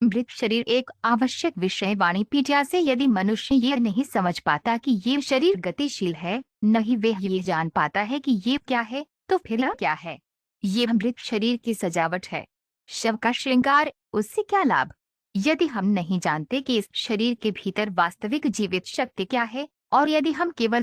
मृत शरीर एक आवश्यक विषय वाणिपीडिया से। यदि मनुष्य ये नहीं समझ पाता कि ये शरीर गतिशील है, न ही वह ये जान पाता है कि ये क्या है, तो फिर यह क्या है? ये मृत शरीर की सजावट है, शव का श्रृंगार। उससे क्या लाभ? यदि हम नहीं जानते कि इस शरीर के भीतर वास्तविक जीवित शक्ति क्या है, और यदि हम केवल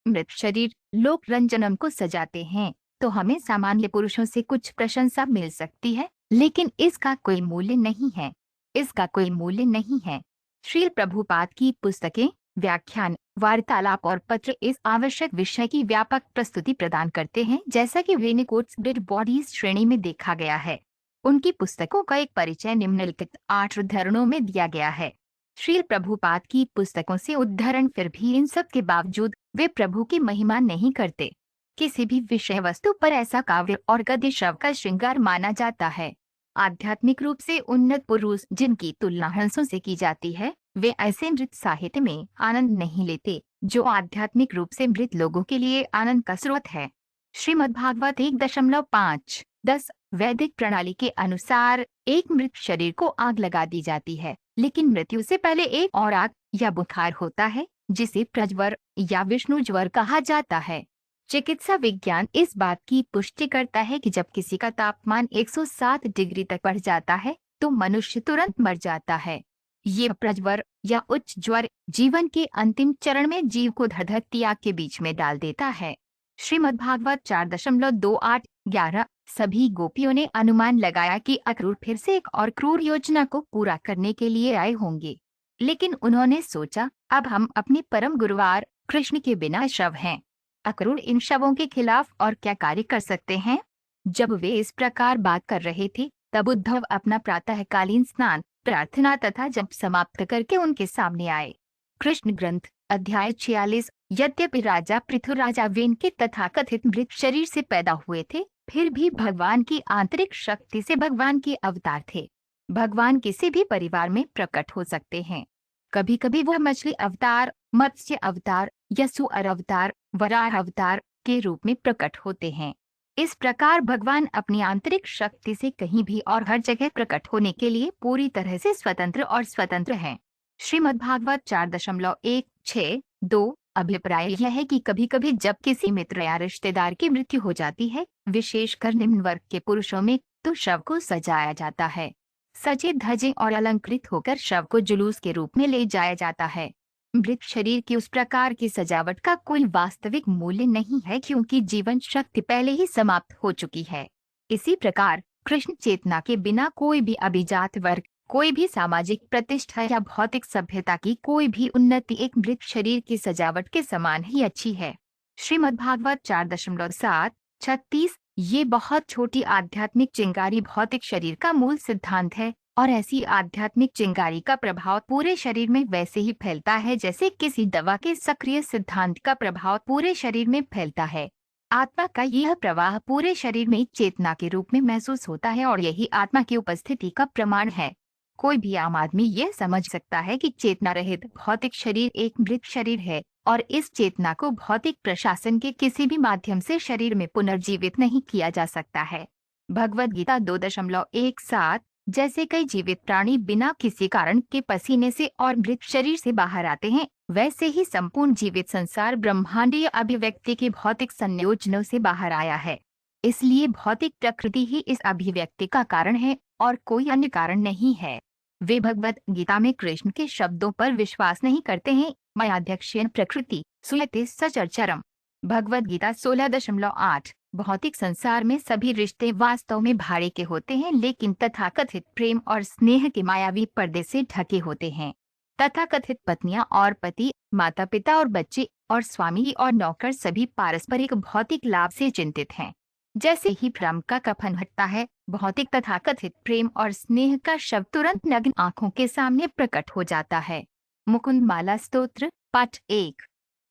मृत शरीर, लोक रंजनम को सजाते हैं, तो हमें सामान्य पुरुषों से कुछ प्रशंसा मिल सकती है, लेकिन इसका कोई मूल्य नहीं है। इसका कोई मूल्य नहीं है। श्रील प्रभुपाद की पुस्तकें, व्याख्यान, वार्तालाप और पत्र इस आवश्यक विषय की व्यापक प्रस्तुति प्रदान करते हैं, जैसा कि रेनिकोट्स डेड बॉडीज श्रेणी में देखा गया है। उनकी पुस्तकों का एक परिचय निम्नलिखित 8 उद्धरणों में दिया गया है। श्रील प्रभुपाद की पुस्तकों से उद्धरण। फिर भी इन सब के बावजूद वे प्रभु की महिमा नहीं करते। किसी भी विषय वस्तु पर ऐसा काव्य और गद्य शव का श्रृंगार माना जाता है। आध्यात्मिक रूप से उन्नत पुरुष जिनकी तुलना हंसों से की जाती है, वे ऐसे मृत साहित्य में आनंद नहीं लेते जो आध्यात्मिक रूप से मृत लोगों के लिए आनंद का स्रोत है। श्रीमद्भागवत 1.5-10 वैदिक प्रणाली के अनुसार एक मृत शरीर को आग लगा दी जाती है, लेकिन मृत्यु से पहले एक और आग या बुखार होता है, जिसे प्रज्वर या विष्णु ज्वर कहा जाता है। चिकित्सा विज्ञान इस बात की पुष्टि करता है कि जब किसी का तापमान 107 डिग्री तक बढ़ जाता है, तो मनुष्य तुरंत मर जाता है। ये प्रज्वर या उच्च ज्वर जीवन के अंतिम चरण में जीव को धधकती आग के बीच में डाल देता है। श्रीमद्भागवत 4.28-11 सभी गोपियों ने अनुमान लगाया कि अक्रूर फिर से एक और क्रूर योजना को पूरा करने के लिए आए होंगे, लेकिन उन्होंने सोचा, अब हम अपने परम गुरुवार कृष्ण के बिना शव हैं। अक्रूर इन शवों के खिलाफ और क्या कार्य कर सकते हैं? जब वे इस प्रकार बात कर रहे थे, तब उद्धव अपना प्रातःकालीन स्नान, प्रार्थना तथा जप समाप्त करके उनके सामने आए। कृष्ण ग्रंथ अध्याय 46। यद्यपि राजा पृथुराजा वेन के तथाकथित मृत शरीर से पैदा हुए थे, फिर भी भगवान की आंतरिक शक्ति से भगवान के अवतार थे। भगवान किसी भी परिवार में प्रकट हो सकते हैं। कभी कभी वह मछली अवतार, मत्स्य अवतार या सुअर अवतार, वराह अवतार के रूप में प्रकट होते हैं। इस प्रकार भगवान अपनी आंतरिक शक्ति से कहीं भी और हर जगह प्रकट होने के लिए पूरी तरह से स्वतंत्र हैं। श्रीमद्भागवत 4.162 अभिप्राय यह है कि कभी कभी जब किसी मित्र या रिश्तेदार की मृत्यु हो जाती है, विशेषकर निम्न वर्ग के पुरुषों में, तो शव को सजाया जाता है। सजे धजे और अलंकृत होकर शव को जुलूस के रूप में ले जाया जाता है। मृत शरीर की उस प्रकार की सजावट का कोई वास्तविक मूल्य नहीं है, क्योंकि जीवन शक्ति पहले ही समाप्त हो चुकी है। इसी प्रकार कृष्ण चेतना के बिना कोई भी अभिजात वर्ग, कोई भी सामाजिक प्रतिष्ठा या भौतिक सभ्यता की कोई भी उन्नति एक मृत शरीर की सजावट के समान ही अच्छी है। श्रीमद्भागवत 4.7-36 ये बहुत छोटी आध्यात्मिक चिंगारी भौतिक शरीर का मूल सिद्धांत है, और ऐसी आध्यात्मिक चिंगारी का प्रभाव पूरे शरीर में वैसे ही फैलता है जैसे किसी दवा के सक्रिय सिद्धांत का प्रभाव पूरे शरीर में फैलता है। आत्मा का यह प्रवाह पूरे शरीर में चेतना के रूप में महसूस होता है, और यही आत्मा की उपस्थिति का प्रमाण है। कोई भी आम आदमी यह समझ सकता है कि चेतना रहित भौतिक शरीर एक मृत शरीर है, और इस चेतना को भौतिक प्रशासन के किसी भी माध्यम से शरीर में पुनर्जीवित नहीं किया जा सकता है। भगवद गीता 2.17 जैसे कई जीवित प्राणी बिना किसी कारण के पसीने से और मृत शरीर से बाहर आते हैं, वैसे ही संपूर्ण जीवित संसार ब्रह्मांडीय अभिव्यक्ति के भौतिक संयोजनों से बाहर आया है। इसलिए भौतिक प्रकृति ही इस अभिव्यक्ति का कारण है और कोई अन्य कारण नहीं है। वे भगवद गीता में कृष्ण के शब्दों पर विश्वास नहीं करते हैं, मयाध्यक्षेण प्रकृति सुयते सचरचरम। भगवद गीता 16.8 भौतिक संसार में सभी रिश्ते वास्तव में भाड़े के होते हैं, लेकिन तथाकथित प्रेम और स्नेह के मायावी पर्दे से ढके होते हैं। तथाकथित पत्नियां और पति, माता पिता और बच्चे और स्वामी और नौकर सभी पारस्परिक भौतिक लाभ से चिंतित हैं। जैसे ही भ्रम का कफन हटता है, भौतिक तथाकथित प्रेम और स्नेह का शव तुरंत नग्न आंखों के सामने प्रकट हो जाता है। मुकुंद माला स्तोत्र पाठ 1।